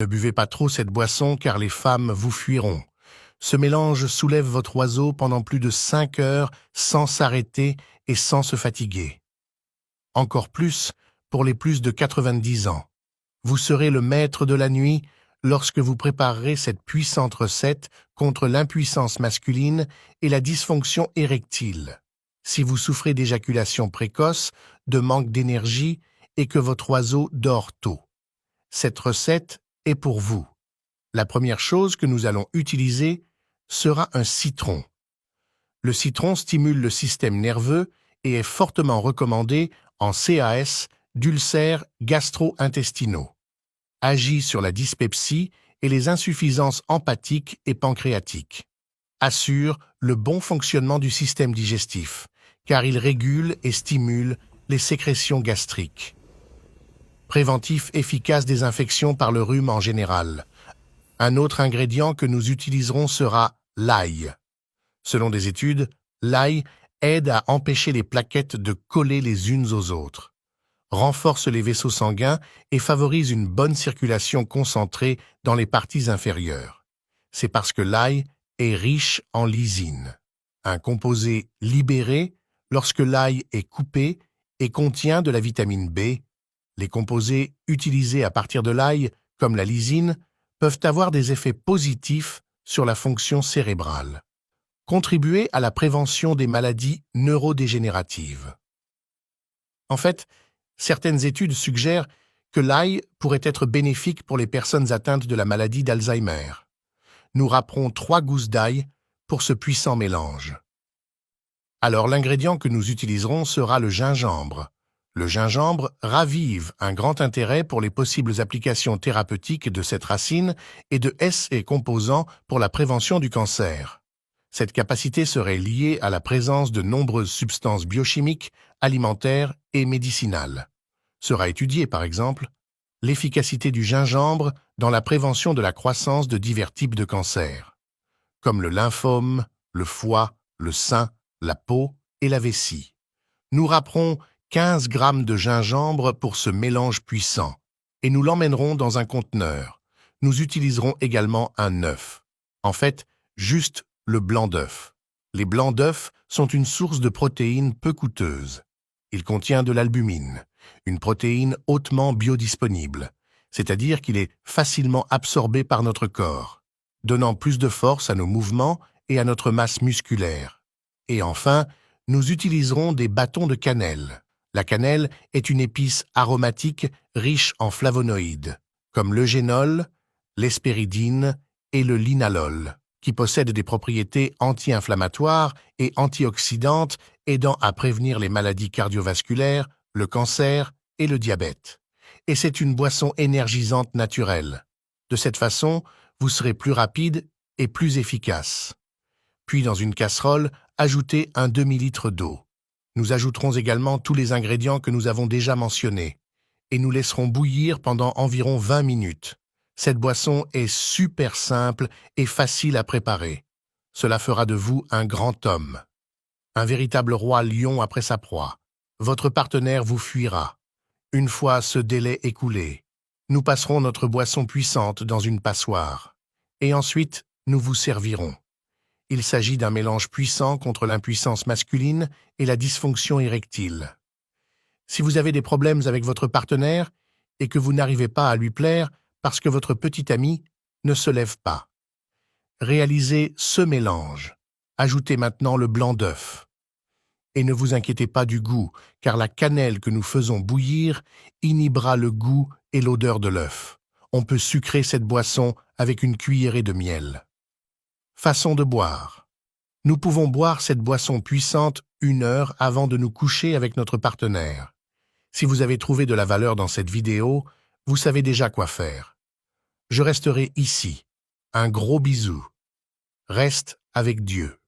Ne buvez pas trop cette boisson car les femmes vous fuiront. Ce mélange soulève votre oiseau pendant plus de 5 heures sans s'arrêter et sans se fatiguer. Encore plus pour les plus de 90 ans. Vous serez le maître de la nuit lorsque vous préparerez cette puissante recette contre l'impuissance masculine et la dysfonction érectile. Si vous souffrez d'éjaculation précoce, de manque d'énergie et que votre oiseau dort tôt. Cette recette est pour vous. La première chose que nous allons utiliser sera un citron. Le citron stimule le système nerveux et est fortement recommandé en CAS d'ulcères gastro-intestinaux. Agit sur la dyspepsie et les insuffisances hépatiques et pancréatiques. Assure le bon fonctionnement du système digestif, car il régule et stimule les sécrétions gastriques. Préventif efficace des infections par le rhume en général. Un autre ingrédient que nous utiliserons sera l'ail. Selon des études, l'ail aide à empêcher les plaquettes de coller les unes aux autres, renforce les vaisseaux sanguins et favorise une bonne circulation concentrée dans les parties inférieures. C'est parce que l'ail est riche en lysine, un composé libéré lorsque l'ail est coupé et contient de la vitamine B. Les composés utilisés à partir de l'ail, comme la lysine, peuvent avoir des effets positifs sur la fonction cérébrale. Contribuer à la prévention des maladies neurodégénératives. En fait, certaines études suggèrent que l'ail pourrait être bénéfique pour les personnes atteintes de la maladie d'Alzheimer. Nous râperons 3 gousses d'ail pour ce puissant mélange. Alors l'ingrédient que nous utiliserons sera le gingembre. Le gingembre ravive un grand intérêt pour les possibles applications thérapeutiques de cette racine et de ses composants pour la prévention du cancer. Cette capacité serait liée à la présence de nombreuses substances biochimiques, alimentaires et médicinales. Sera étudiée, par exemple, l'efficacité du gingembre dans la prévention de la croissance de divers types de cancers, comme le lymphome, le foie, le sein, la peau et la vessie. Nous râperons 15 grammes de gingembre pour ce mélange puissant et nous l'emmènerons dans un conteneur. Nous utiliserons également un œuf. En fait, juste le blanc d'œuf. Les blancs d'œufs sont une source de protéines peu coûteuse. Il contient de l'albumine, une protéine hautement biodisponible, c'est-à-dire qu'il est facilement absorbé par notre corps, donnant plus de force à nos mouvements et à notre masse musculaire. Et enfin, nous utiliserons des bâtons de cannelle. La cannelle est une épice aromatique riche en flavonoïdes, comme l'eugénol, l'hespéridine et le linalol, qui possèdent des propriétés anti-inflammatoires et antioxydantes aidant à prévenir les maladies cardiovasculaires, le cancer et le diabète. Et c'est une boisson énergisante naturelle. De cette façon, vous serez plus rapide et plus efficace. Puis dans une casserole, ajoutez un demi-litre d'eau. Nous ajouterons également tous les ingrédients que nous avons déjà mentionnés et nous laisserons bouillir pendant environ 20 minutes. Cette boisson est super simple et facile à préparer. Cela fera de vous un grand homme, un véritable roi lion après sa proie. Votre partenaire vous fuira. Une fois ce délai écoulé, nous passerons notre boisson puissante dans une passoire et ensuite nous vous servirons. Il s'agit d'un mélange puissant contre l'impuissance masculine et la dysfonction érectile. Si vous avez des problèmes avec votre partenaire et que vous n'arrivez pas à lui plaire parce que votre petit ami ne se lève pas, réalisez ce mélange. Ajoutez maintenant le blanc d'œuf. Et ne vous inquiétez pas du goût, car la cannelle que nous faisons bouillir inhibera le goût et l'odeur de l'œuf. On peut sucrer cette boisson avec une cuillerée de miel. Façon de boire. Nous pouvons boire cette boisson puissante 1 heure avant de nous coucher avec notre partenaire. Si vous avez trouvé de la valeur dans cette vidéo, vous savez déjà quoi faire. Je resterai ici. Un gros bisou. Reste avec Dieu.